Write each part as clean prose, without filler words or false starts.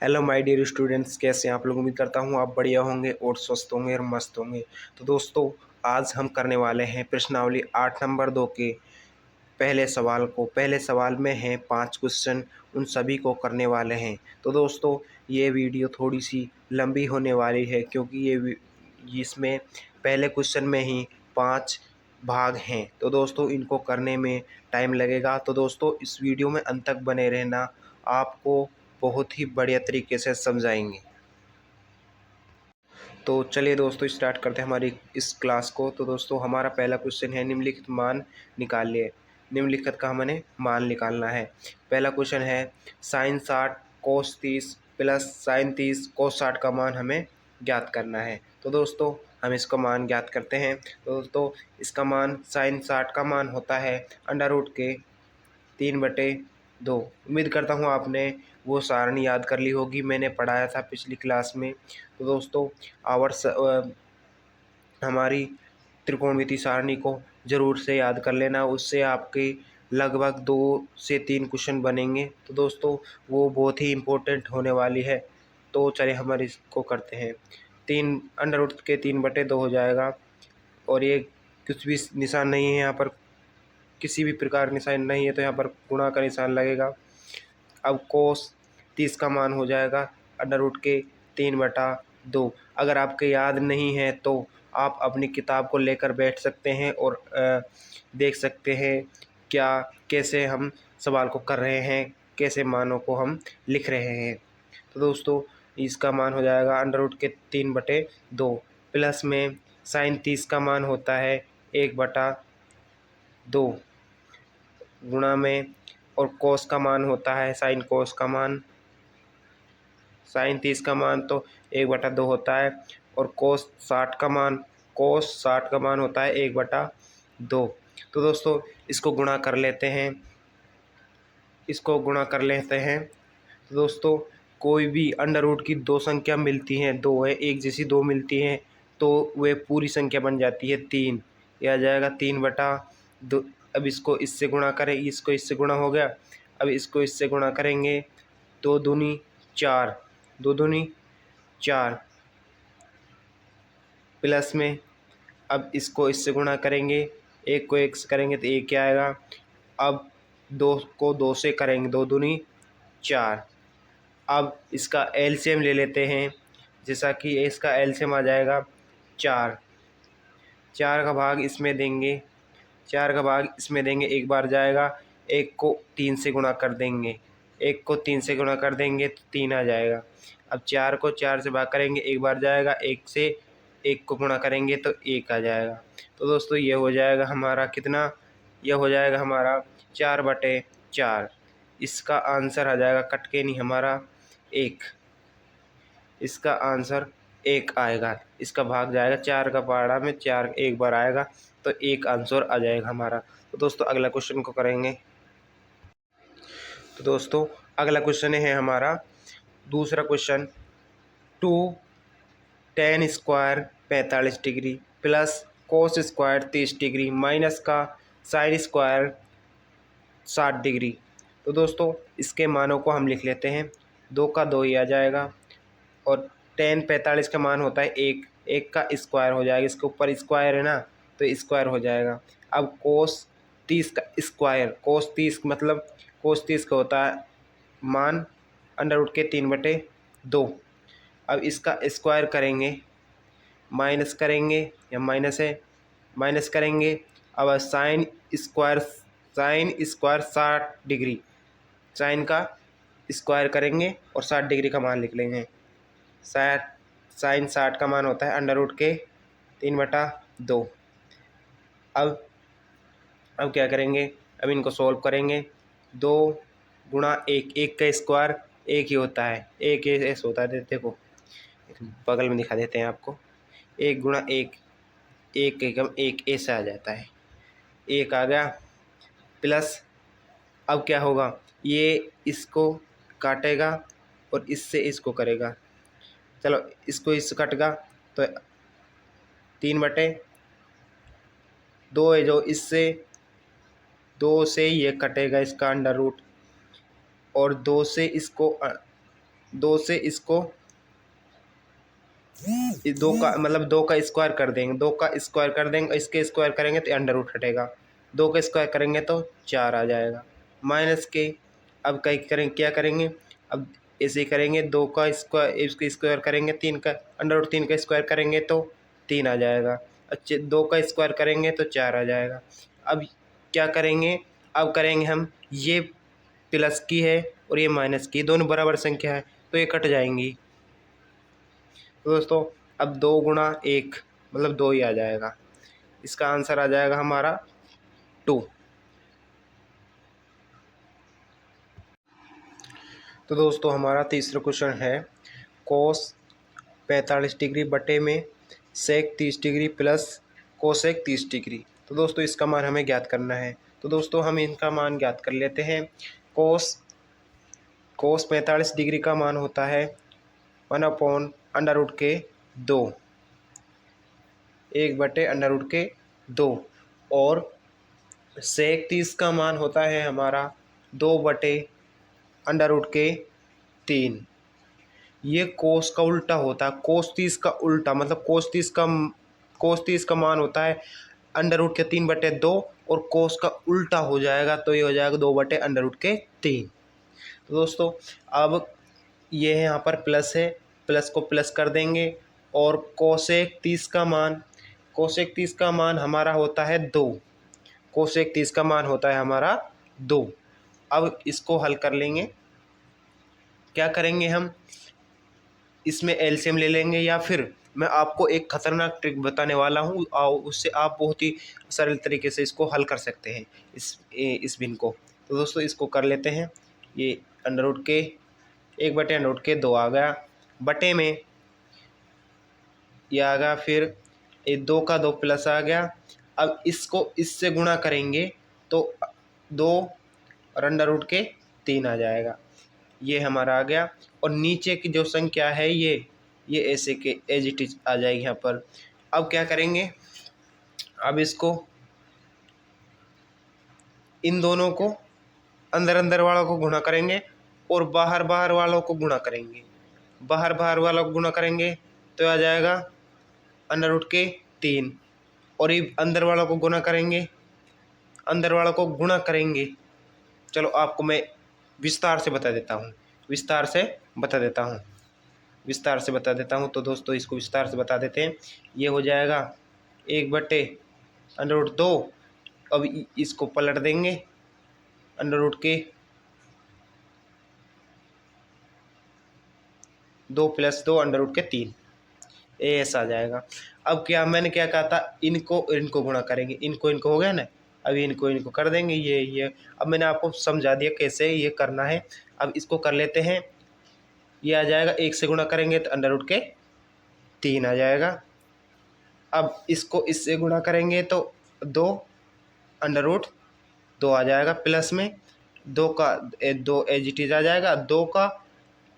Hello my dear students, कैसे हैं आप लोग। उम्मीद करता हूँ आप बढ़िया होंगे और स्वस्थ होंगे और मस्त होंगे। तो दोस्तों, आज हम करने वाले हैं प्रश्नावली 8 नंबर 2 के पहले सवाल में हैं 5 क्वेश्चन, उन सभी को करने वाले हैं। तो दोस्तों, ये वीडियो थोड़ी सी लंबी होने वाली है क्योंकि इसमें पहले क्वेश्चन में ही 5 भाग हैं। तो दोस्तों, इनको करने में टाइम लगेगा। तो दोस्तों, इस वीडियो में अंत तक बने रहना, आपको बहुत ही बढ़िया तरीके से समझाएंगे। तो चलिए दोस्तों, स्टार्ट करते हैं हमारी इस क्लास को। तो दोस्तों, हमारा पहला क्वेश्चन है निम्नलिखित मान निकालिए। निम्नलिखित का हमें मान निकालना है। पहला क्वेश्चन है साइन 60 कोस 30 प्लस साइन 30 कोस 60 का मान हमें ज्ञात करना है। तो दोस्तों, हम इसका मान ज्ञात करते हैं। तो दोस्तों, इसका मान साइन 60 का मान होता है अंडर रूट के 3/2। उम्मीद करता हूँ आपने वो सारणी याद कर ली होगी, मैंने पढ़ाया था पिछली क्लास में। तो दोस्तों, हमारी त्रिकोणमिति सारणी को ज़रूर से याद कर लेना, उससे आपके लगभग 2 से 3 क्वेश्चन बनेंगे। तो दोस्तों, वो बहुत ही इम्पोर्टेंट होने वाली है। तो चलिए हम इसको करते हैं। 3 अंडर रूट के 3/2 हो जाएगा, और ये कुछ भी निशान नहीं है यहाँ पर, किसी भी प्रकार का निशान नहीं है, तो यहाँ पर गुणा का निशान लगेगा। अब कोस 30 का मान हो जाएगा अंडर रूट के 3/2। अगर आपके याद नहीं है तो आप अपनी किताब को लेकर बैठ सकते हैं और देख सकते हैं क्या कैसे हम सवाल को कर रहे हैं, कैसे मानों को हम लिख रहे हैं। तो दोस्तों, इसका मान हो जाएगा अंडर रूट के 3/2 प्लस में साइन 30 का मान होता है 1/2 गुणा में, और कोस का मान होता है साइन कोस का मान, साइन 30 का मान तो 1/2 होता है, और कोस 60 का मान होता है 1/2। तो दोस्तों, इसको गुणा कर लेते हैं, तो दोस्तों, कोई भी अंडर रूट की 2 संख्या मिलती हैं, 2 है एक जैसी 2 मिलती हैं, तो वे पूरी संख्या बन जाती है 3। यह आ जाएगा 3/2। अब इसको इससे गुणा करें, इसको इससे गुणा हो गया। अब इसको इससे गुणा करेंगे, 2 दूनी 4, 2 दूनी 4 प्लस में, अब इसको इससे गुणा करेंगे, 1 को 1 से करेंगे तो 1 क्या आएगा। अब 2 को 2 से करेंगे, 2 दूनी 4। अब इसका एलसीएम ले लेते हैं, जैसा कि इसका एलसीएम आ जाएगा 4। 4 का भाग इसमें देंगे, 4 का भाग इसमें देंगे, एक बार जाएगा। 1 को 3 से गुणा कर देंगे, 1 को 3 से गुणा कर देंगे तो 3 आ जाएगा। अब 4 को 4 से भाग करेंगे, एक बार जाएगा, 1 से 1 को गुणा करेंगे तो 1 आ जाएगा। तो दोस्तों, ये हो जाएगा हमारा कितना, यह हो जाएगा हमारा 4/4। इसका आंसर आ जाएगा, कट के नहीं, हमारा 1। इसका आंसर 1 आएगा। इसका भाग जाएगा 4 का पहाड़ा में, 4 एक बार आएगा तो 1 आंसर आ जाएगा हमारा। तो दोस्तों, अगला क्वेश्चन को करेंगे। तो दोस्तों, अगला क्वेश्चन है हमारा दूसरा question, 2 tan square 45 degree plus cos square 30 degree minus का साइन स्क्वायर 60 डिग्री। तो दोस्तों, इसके मानों को हम लिख लेते हैं। 2 का 2 ही आ जाएगा, और tan 45 का मान होता है 1, 1 का स्क्वायर हो जाएगा, इसके ऊपर स्क्वायर है ना, तो स्क्वायर हो जाएगा। अब कोस 30 का स्क्वायर, कोस 30 का होता है मान अंडर रूट के 3/2। अब इसका स्क्वायर करेंगे, माइनस करेंगे, या माइनस है, माइनस करेंगे। अब साइन स्क्वायर 60 डिग्री, साइन का स्क्वायर करेंगे और 60 डिग्री का मान लिख लेंगे। साइन 60 का मान होता है अंडर रूट के 3/2। अब क्या करेंगे, अब इनको सॉल्व करेंगे। 2 गुणा 1, 1 का स्क्वायर 1 ही होता है, 1 ऐसे होता है, देखो बगल में दिखा देते हैं आपको। 1 गुणा 1, 1 एकम 1 ऐसे आ जाता है, 1 आ गया। प्लस अब क्या होगा, ये इसको काटेगा और इससे इसको करेगा। चलो, इसको इससे कटेगा तो 3/2 है, जो इससे 2 से ये कटेगा इसका अंडर रूट, और 2 से इसको 2 से इसको दो का मतलब 2 का स्क्वायर कर देंगे, 2 का स्क्वायर कर देंगे, इसके स्क्वायर करेंगे तो अंडर रूट हटेगा, 2 का स्क्वायर करेंगे तो 4 आ जाएगा माइनस के। अब कहीं करेंगे क्या करेंगे, अब ऐसे ही करेंगे, 2 का स्क्वायर इसको स्क्वायर करेंगे, 3 का अंडर रूट 3 का स्क्वायर करेंगे तो 3 आ जाएगा। अच्छे 2 का स्क्वायर करेंगे तो 4 आ जाएगा। अब क्या करेंगे, अब करेंगे हम ये प्लस की है और ये माइनस की, दोनों बराबर संख्या है तो ये कट जाएंगी। तो दोस्तों अब 2 गुणा 1 मतलब 2 ही आ जाएगा। इसका आंसर आ जाएगा हमारा 2। तो दोस्तों हमारा तीसरा क्वेश्चन है कोस 45 डिग्री बटे में sec 30 degree plus cosec 30 degree. तो दोस्तों इसका मान हमें ज्ञात करना है। तो दोस्तों हम इनका मान ज्ञात कर लेते हैं। कोस 45 डिग्री का मान होता है 1/√2, 1/√2, और सेक 30 का मान होता है हमारा 2/√3। ये कोस का उल्टा होता है, कोस 30 का उल्टा मतलब कोस 30 का मान होता है √3/2 और कोस का उल्टा हो जाएगा तो ये हो जाएगा 2/√3। तो दोस्तों अब ये है यहाँ पर प्लस है, प्लस को प्लस कर देंगे और कोसेक 30 का मान हमारा होता है 2, कोसेक 30 का मान होता है हमारा 2। अब इसको हल कर लेंगे। क्या करेंगे हम, इसमें एलसीएम ले लेंगे या फिर मैं आपको एक खतरनाक ट्रिक बताने वाला हूँ, उससे आप बहुत ही सरल तरीके से इसको हल कर सकते हैं इस भिन्न को। तो दोस्तों इसको कर लेते हैं। ये √1/√2 आ गया, बटे में ये आ गया, फिर ये 2 का 2 प्लस आ गया। अब इसको इससे गुणा करेंगे तो 2√3 आ जाएगा, ये हमारा आ गया। और नीचे की जो संख्या है ये ऐसे के एज इट इज आ जाएगी यहाँ पर। अब क्या करेंगे, अब इसको इन दोनों को अंदर अंदर वालों को गुणा करेंगे और बाहर बाहर वालों को गुणा करेंगे, बाहर बाहर वालों को गुणा करेंगे तो आ जाएगा √3, और ये अंदर वालों को गुणा करेंगे, अंदर वालों को गुणा करेंगे। चलो आपको मैं विस्तार से बता देता हूँ, विस्तार से बता देता हूँ। तो दोस्तों इसको विस्तार से बता देते हैं। ये हो जाएगा 1/√2। अब इसको पलट देंगे, √2 + 2 √3 ऐसा आ जाएगा। अब क्या मैंने क्या कहा था, इनको गुणा करेंगे, इनको हो गया ना, अब इनको कर देंगे ये। अब मैंने आपको समझा दिया कैसे ये करना है। अब इसको कर लेते हैं। ये आ जाएगा, 1 से गुणा करेंगे तो √3 आ जाएगा। अब इसको इससे गुणा करेंगे तो 2 आ जाएगा, प्लस में 2 का 2 एज इट इज आ जाएगा, 2 का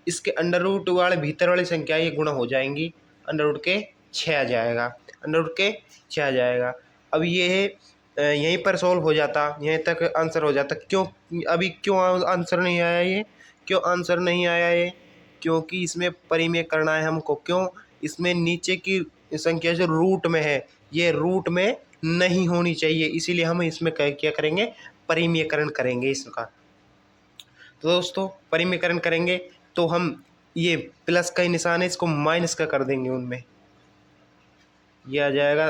इसके √ वाले भीतर वाली संख्या ये गुणा हो जाएंगी, √6 आ जाएगा, √6 आ जाएगा। अब ये है यहीं पर सॉल्व हो जाता, यहीं तक आंसर हो जाता। क्यों अभी क्यों आंसर नहीं आया ये, क्यों आंसर नहीं आया ये, क्योंकि इसमें परिमेय करना है हमको। क्यों, इसमें नीचे की संख्या जो रूट में है ये रूट में नहीं होनी चाहिए, इसीलिए हम इसमें क्या करेंगे, परिमेयकरण करेंगे इसका। तो दोस्तों परिमेयकरण करेंगे तो हम ये प्लस का ही निशान है, इसको माइनस का कर देंगे उनमें। ये आ जाएगा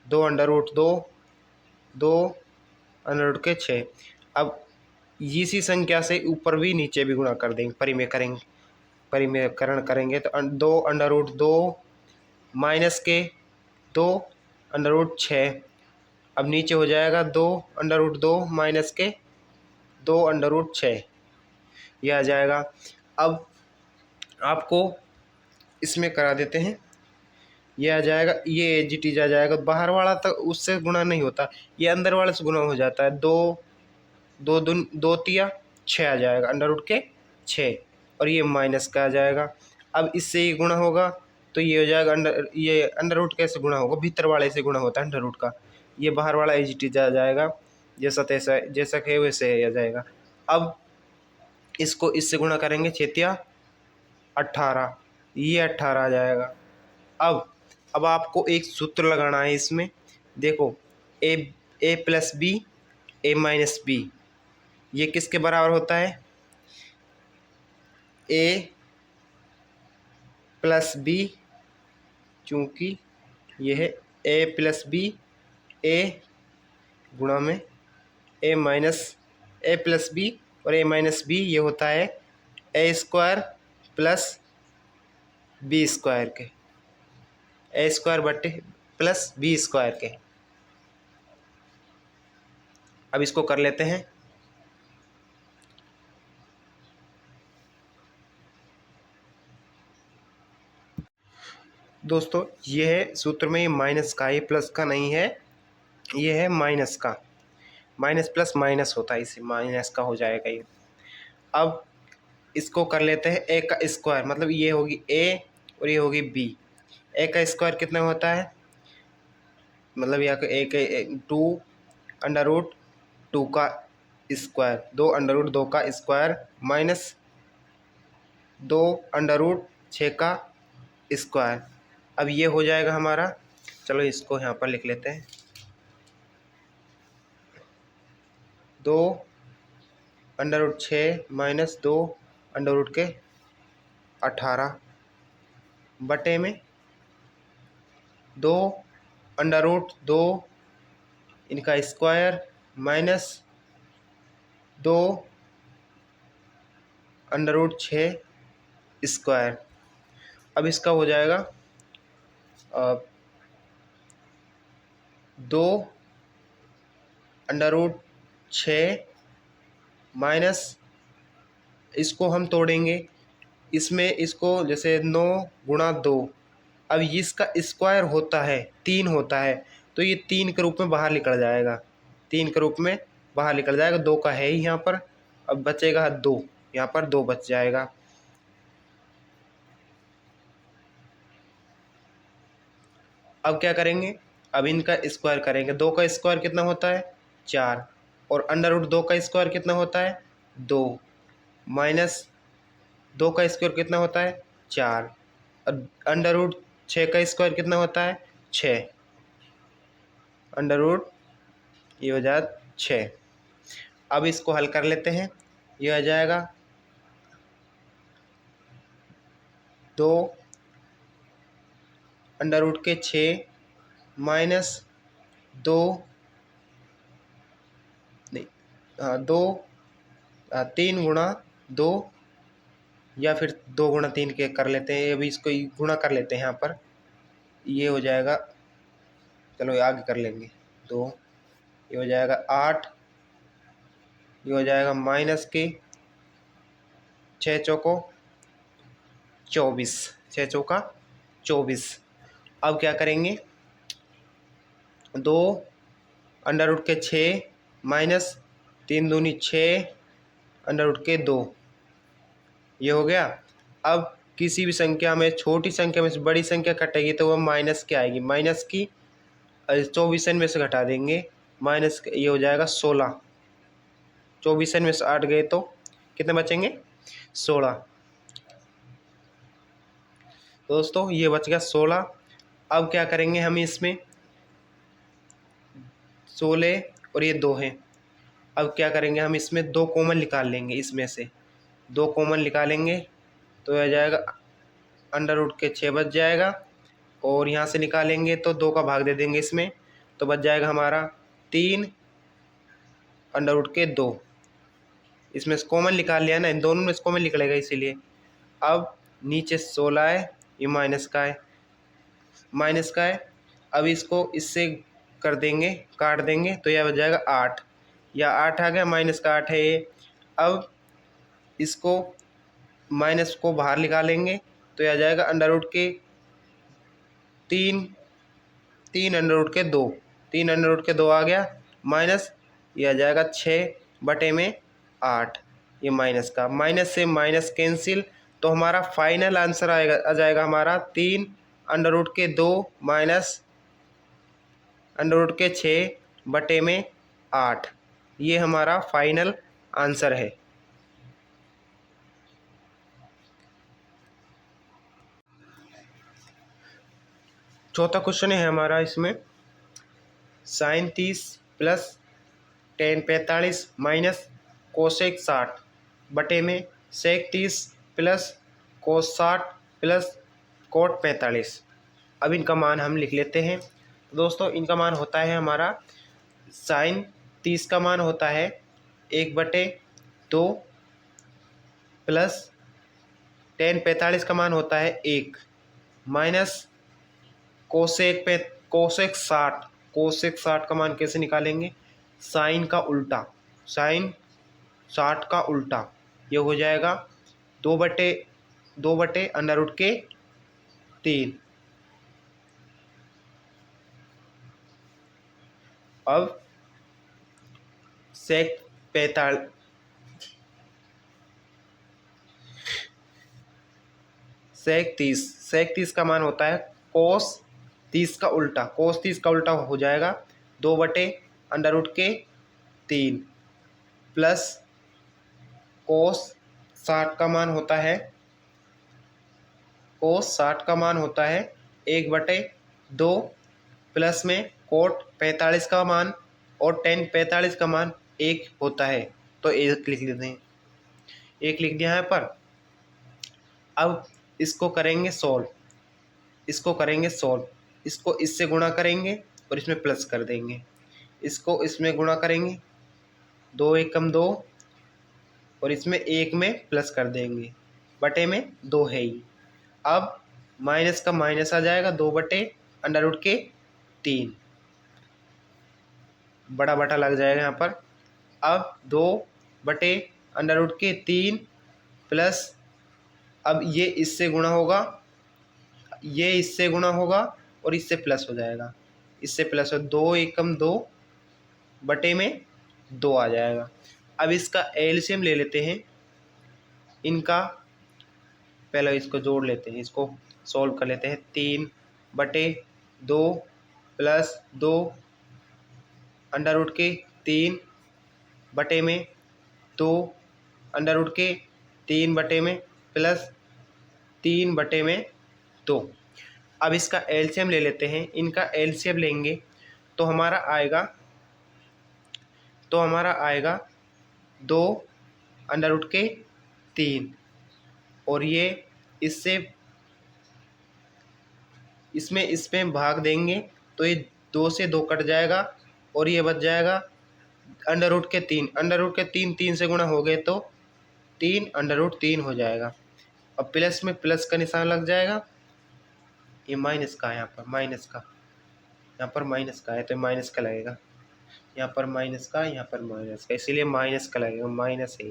2√2 अब इसी संख्या से ऊपर भी नीचे भी गुणा कर देंगे, परिमेयकरण करेंगे तो 2√2 माइनस के 2√6। अब नीचे हो जाएगा 2√2 माइनस के 2√6, यह आ जाएगा। अब आपको इसमें करा देते हैं, ये आ जाएगा, ये एज इट इज आ जाएगा। बाहर वाला तो उससे गुणा नहीं होता, ये अंदर वाले से गुणा हो जाता है। 2 तिया 6 आ जाएगा, √6, और ये माइनस का आ जाएगा। अब इससे ये गुणा होगा तो ये हो जाएगा ये अंडर कैसे गुणा होगा, भीतर वाले से गुणा होता है अंडर रूट का। ये बाहर वाला एज इट इज आ जाएगा, जैसा तैसा जैसा है वैसे आ जाएगा। अब इसको इससे गुणा करेंगे 6 18, ये 18 आ जाएगा। अब आपको एक सूत्र लगाना है इसमें। देखो ए प्लस बी ए माइनस बी ये किसके बराबर होता है? ए प्लस बी, चूँकि यह है ए प्लस बी ए गुणा में ए प्लस बी और ए माइनस बी ये होता है ए स्क्वायर प्लस बी स्क्वायर के, ए स्क्वायर बटे प्लस बी स्क्वायर के। अब इसको कर लेते हैं। दोस्तों ये है सूत्र में, ये माइनस का, ये प्लस का नहीं है, ये है माइनस का। माइनस प्लस माइनस होता है, इसे माइनस का हो जाएगा ये। अब इसको कर लेते हैं ए का स्क्वायर, मतलब ये होगी ए और ये होगी बी। ए का स्क्वायर कितना होता है? मतलब यहाँ ए के 2 अंडर रूट 2 का स्क्वायर, 2 अंडर रूट 2 का स्क्वायर माइनस 2 अंडर रूट 6 का स्क्वायर। अब ये हो जाएगा हमारा, चलो इसको यहाँ पर लिख लेते हैं, 2 under root 6 minus 2 under root के 18 बटे में 2 अंडर रूट 2 इनका square minus 2 under root 6 square. अब इसका हो जाएगा 2 अंडर रूट 6 माइनस, इसको हम तोड़ेंगे, इसमें इसको जैसे 9 गुणा 2, अब इसका स्क्वायर होता है 3 होता है, तो ये 3 के रूप में बाहर निकल जाएगा, 3 के रूप में बाहर निकल जाएगा। 2 का है ही यहाँ पर, अब बचेगा 2, यहाँ पर 2 बच जाएगा। अब क्या करेंगे? अब इनका स्क्वायर करेंगे। 2 का स्क्वायर कितना होता है? 4, और अंडर रूट 2 का स्क्वायर कितना होता है? 2, माइनस 2 का स्क्वायर कितना होता है? 4, और अंडर रूट 6 का स्क्वायर कितना होता है? 6, अंडर रूट ये हो जाए 6। अब इसको हल कर लेते हैं, ये आ जाएगा 2 अंडर रूट के 6 माइनस 2 नहीं 2 3 गुणा 2, या फिर 2 गुणा 3 के कर लेते हैं। अभी इसको गुणा कर लेते हैं यहाँ पर, ये हो जाएगा, चलो ये आगे कर लेंगे। 2 ये हो जाएगा 8, ये हो जाएगा माइनस के 6 चौको 24, 6 चौका 24। अब क्या करेंगे? 2 अंडर रूट के 6 माइनस 3 दूनी 6 अंडर रूट के 2, ये हो गया। अब किसी भी संख्या में, छोटी संख्या में से बड़ी संख्या कटेगी तो वह माइनस की आएगी, माइनस की 24 में से घटा देंगे, माइनस ये हो जाएगा 16, 24 में से 8 गए तो कितने बचेंगे? 16। दोस्तों ये बच गया 16। अब क्या करेंगे हम इसमें, 16 और ये 2 हैं, अब क्या करेंगे हम इसमें 2 कॉमन निकाल लेंगे, इसमें से 2 कॉमन निकालेंगे तो आ जाएगा अंडर रूट के 6 बच जाएगा, और यहाँ से निकालेंगे तो 2 का भाग दे देंगे इसमें, तो बच जाएगा हमारा 3 अंडर रूट के 2। इसमें से कॉमन निकाल लिया ना, इन दोनों में से कॉमन निकलेगा इसीलिए। अब नीचे 16 है, ये माइनस का है, माइनस का है। अब इसको इससे कर देंगे, काट देंगे तो यह बच जाएगा 8, या 8 आ गया, माइनस का 8 है ये। अब इसको माइनस को बाहर निकालेंगे तो यह आ जाएगा अंडर रूट के 3 अंडर रूट के 2, 3 अंडर रूट के 2 आ गया, माइनस ये आ जाएगा 6 बटे में 8, ये माइनस का, माइनस से माइनस कैंसिल, तो हमारा फाइनल आंसर आ जाएगा हमारा 3 अंडर रूट के 2 माइनस अंडर रूट के 6 बटे में 8, ये हमारा फाइनल आंसर है। चौथा क्वेश्चन है हमारा इसमें, sine 30 plus ten 45 minus cosec 60 बटे में sec 30 plus cos 60 plus cot 45। अब इनका मान हम लिख लेते हैं। दोस्तों इनका मान होता है हमारा, साइन 30 का मान होता है 1/2 प्लस टेन 45 का मान होता है 1 माइनस कोसेक 60 का मान कैसे निकालेंगे, साइन का उल्टा, साइन 60 का उल्टा, ये हो जाएगा 2/√3। अब सेक 30 का मान होता है कोस 30 का उल्टा, कोस 30 का उल्टा हो जाएगा 2/√3 प्लस कोस 60 का मान होता है, कोस 60 का मान होता है 1/2 प्लस में कोट 45 का मान और टेन 45 का मान 1 होता है, तो 1 लिख लेते हैं, 1 लिख दिया यहाँ पर। अब इसको करेंगे सॉल्व, इसको इससे गुणा करेंगे और इसमें प्लस कर देंगे, इसको इसमें गुणा करेंगे 2 एकम 2 और इसमें 1 में प्लस कर देंगे, बटे में 2 है ही। अब माइनस का माइनस आ जाएगा 2/√3, बड़ा बटा लग जाएगा यहाँ पर। अब 2/√3 प्लस, अब ये इससे गुणा होगा, ये इससे गुणा होगा और इससे प्लस हो जाएगा, इससे प्लस हो 2 एकम 2 बटे में 2 आ जाएगा। अब इसका एलसीएम ले लेते हैं, इनका पहले इसको जोड़ लेते हैं, इसको सॉल्व कर लेते हैं। 3/2 प्लस 2√3 बटे में 2√3 बटे में प्लस 3/2। अब इसका एलसीएम ले लेते हैं, इनका एलसीएम लेंगे तो हमारा आएगा 2√3 और ये इसमें भाग देंगे तो ये 2 से 2 कट जाएगा और ये बच जाएगा √3 3 से गुणा हो गए तो 3√3 हो जाएगा। अब प्लस में प्लस का निशान लग जाएगा, ये माइनस का है, यहाँ पर माइनस का है तो माइनस का लगेगा, यहाँ पर माइनस का, इसीलिए माइनस का लगेगा, माइनस है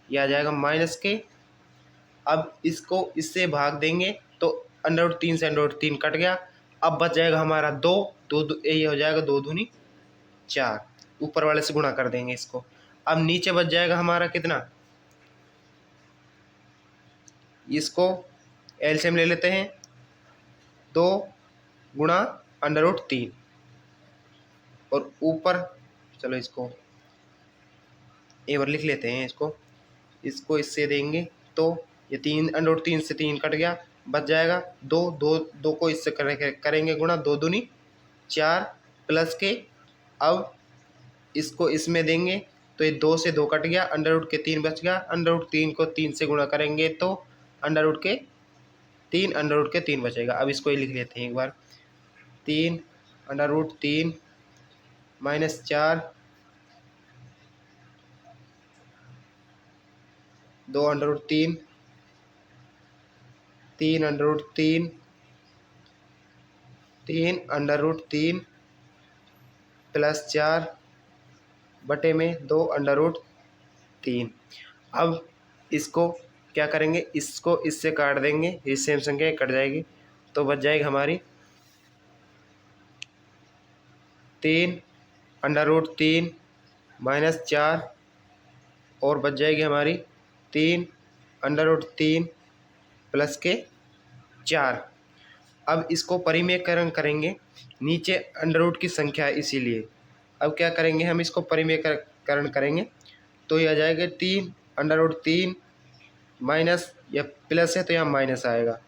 ये आ जाएगा माइनस के। अब इसको इससे भाग देंगे तो √3 से √3 कट गया, अब बच जाएगा हमारा 2, ये हो जाएगा 2 दूनी 4, ऊपर वाले से गुणा कर देंगे इसको। अब नीचे बच जाएगा हमारा कितना, इसको एलसीएम ले लेते हैं, 2 गुणा √3 और ऊपर, चलो इसको एक बार लिख लेते हैं, इसको इससे देंगे तो ये 3 से 3 कट गया, बच जाएगा 2 को इससे करेंगे गुणा, 2 दूनी 4 प्लस के। अब इसको इसमें देंगे तो ये 2 से 2 कट गया, √3 बच गया, √3 को 3 से गुणा करेंगे तो √3 बचेगा। अब इसको ही लिख लेते हैं एक बार, 3√3 माइनस 4 2√3 3√3 प्लस 4 बटे में 2√3। अब इसको क्या करेंगे, इसको इससे काट देंगे, ये सेम संख्या कट जाएगी तो बच जाएगी हमारी 3√3 माइनस 4 और बच जाएगी हमारी 3√3 प्लस के 4। अब इसको परिमेयकरण करेंगे, नीचे अंडर की संख्या है इसीलिए। अब क्या करेंगे, हम इसको परिमेयकरण करेंगे तो यह आ जाएगा 3√3 माइनस, यह प्लस है तो यहाँ माइनस आएगा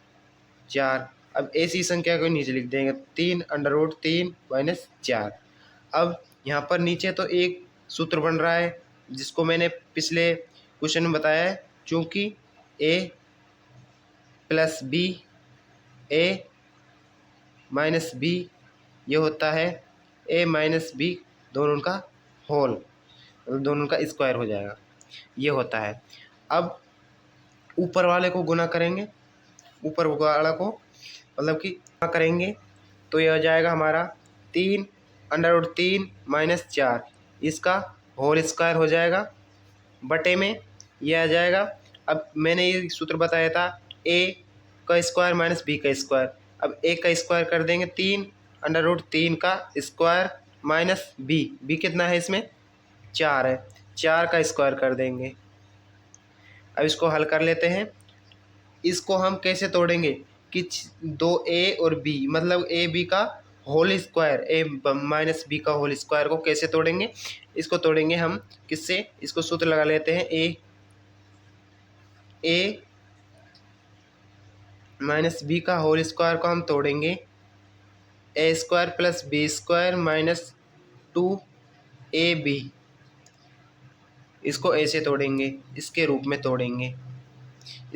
4 अब ऐसी संख्या को नीचे लिख देंगे 3√3 माइनस 4। अब यहाँ पर नीचे तो एक सूत्र बन रहा है जिसको मैंने पिछले क्वेश्चन में बताया है, चूँकि a plus b a minus b ये होता है a माइनस बी दोनों का होल, दोनों का स्क्वायर हो जाएगा, ये होता है। अब ऊपर वाले को गुना करेंगे, ऊपर वाला को मतलब कि गुना करेंगे तो ये हो जाएगा हमारा 3√3 माइनस 4, इसका होल स्क्वायर हो जाएगा, बटे में ये आ जाएगा। अब मैंने ये सूत्र बताया था a का स्क्वायर माइनस b का स्क्वायर। अब a का स्क्वायर कर देंगे 3√3 का स्क्वायर माइनस b कितना है इसमें 4 है, 4 का स्क्वायर कर देंगे। अब इसको हल कर लेते हैं। इसको हम कैसे तोड़ेंगे कि 2a और b मतलब a b का whole square, a minus b का होल स्क्वायर को कैसे तोड़ेंगे, इसको तोड़ेंगे हम किससे, इसको सूत्र लगा लेते हैं a माइनस b का होल स्क्वायर को हम तोड़ेंगे a square plus b square minus 2ab, इसको ऐसे तोड़ेंगे, इसके रूप में तोड़ेंगे।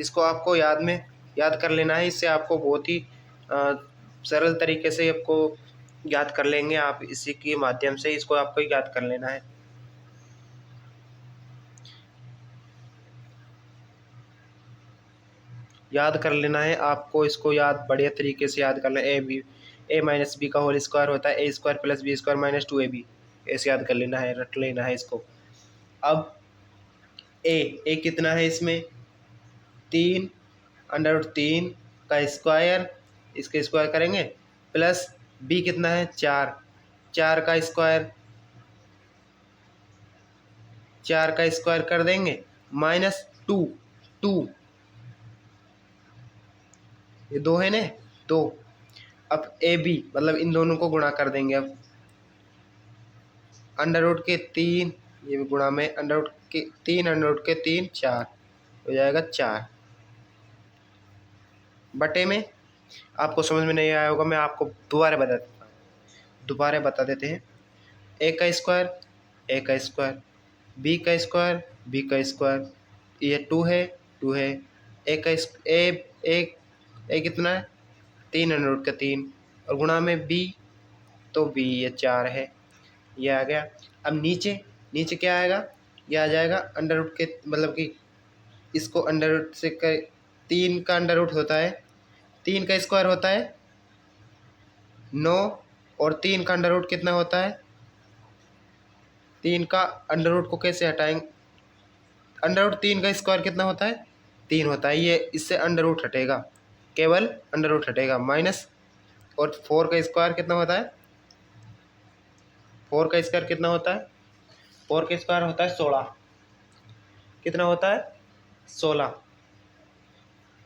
इसको आपको याद कर लेना है, इससे आपको बहुत ही सरल तरीके से आपको याद कर लेंगे आप, इसी के माध्यम से इसको आपको याद कर लेना है। याद कर लेना है आपको, इसको बढ़िया तरीके से याद कर लें। a माइनस बी का होल स्क्वायर होता है a square plus b square minus 2ab, ऐसे याद कर लेना है, रट लेना है इसको। अब a कितना है इसमें 3√3 का स्क्वायर, इसके स्क्वायर करेंगे, प्लस b कितना है 4 का स्क्वायर, 4 का स्क्वायर कर देंगे माइनस 2 ये 2 है ना 2। अब ab मतलब इन दोनों को गुणा कर देंगे। अब √3 ये भी गुणा में √3 4 हो जाएगा 4, बटे में आपको समझ में नहीं आया होगा, मैं आपको दोबारा बता देते हैं। a का स्क्वायर b का स्क्वायर ये 2 है a कितना है 3√3 और गुणा में b तो b ये 4 है, ये आ गया। अब नीचे क्या आएगा, ये आ जाएगा अंडर के मतलब कि इसको अंडर से 3 का अंडर रूट होता है, 3 का स्क्वायर होता है 9 और 3 का अंडर रूट कितना होता है, 3 का अंडर रूट को कैसे हटाएंगे, अंडर रूट 3 का स्क्वायर कितना होता है 3 होता है, ये इससे अंडर रूट हटेगा, केवल अंडर रूट हटेगा माइनस, और 4 का स्क्वायर कितना होता है 4 का स्क्वायर कितना होता है 4 का स्क्वायर होता है 16, कितना होता है 16,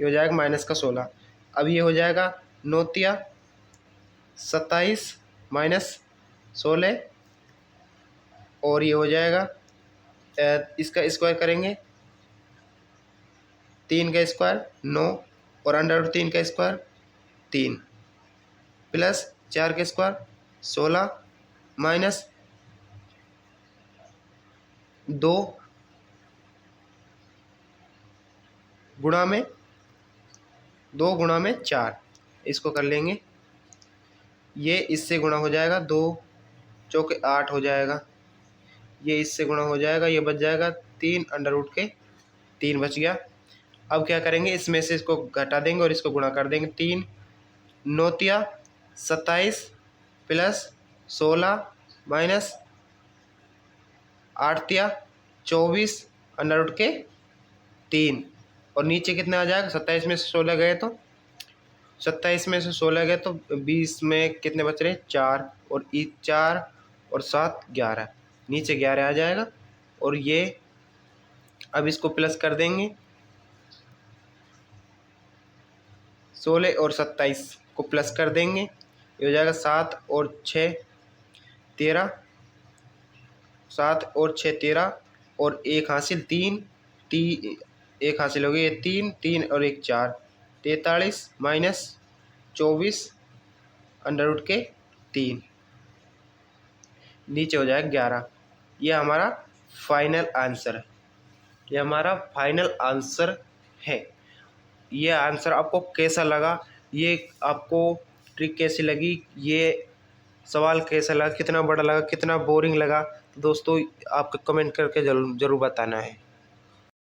ये हो जाएगा माइनस का 16। अब ये हो जाएगा 9 तिया 27 माइनस 16 और ये हो जाएगा इसका स्क्वायर करेंगे 3 का स्क्वायर 9 और अंडर रूट 3 का स्क्वायर 3 प्लस 4 का स्क्वायर 16 माइनस 2 गुणा में 4, इसको कर लेंगे, ये इससे गुणा हो जाएगा 2 चौके 8 हो जाएगा, ये इससे गुणा हो जाएगा, ये बच जाएगा 3 अंडर रूट के 3 बच गया। अब क्या करेंगे, इसमें से इसको घटा देंगे और इसको गुणा कर देंगे, 3 9 तिया 27 प्लस 16 माइनस 8 तिया 24 अंडर रूट के 3 और नीचे कितना आ जाएगा 27 में से 16 गए तो 27 में से 16 गए तो 20 में कितने बच रहे 4 और 4 और 7 11, नीचे 11 आ जाएगा। और ये अब इसको प्लस कर देंगे, 16 और 27 को प्लस कर देंगे, ये हो जाएगा 7 और 6 13, 7 और 6 13 और 1 हासिल 3 1 हासिल हो गया, ये 3 और 1 4 43 माइनस 24√3 नीचे हो जाएगा 11। ये हमारा फाइनल आंसर है, ये हमारा फाइनल आंसर है। ये आंसर आपको कैसा लगा, ये आपको ट्रिक कैसी लगी, ये सवाल कैसा लगा, कितना बड़ा लगा, कितना बोरिंग लगा, तो दोस्तों आपको कमेंट करके ज़रूर बताना है।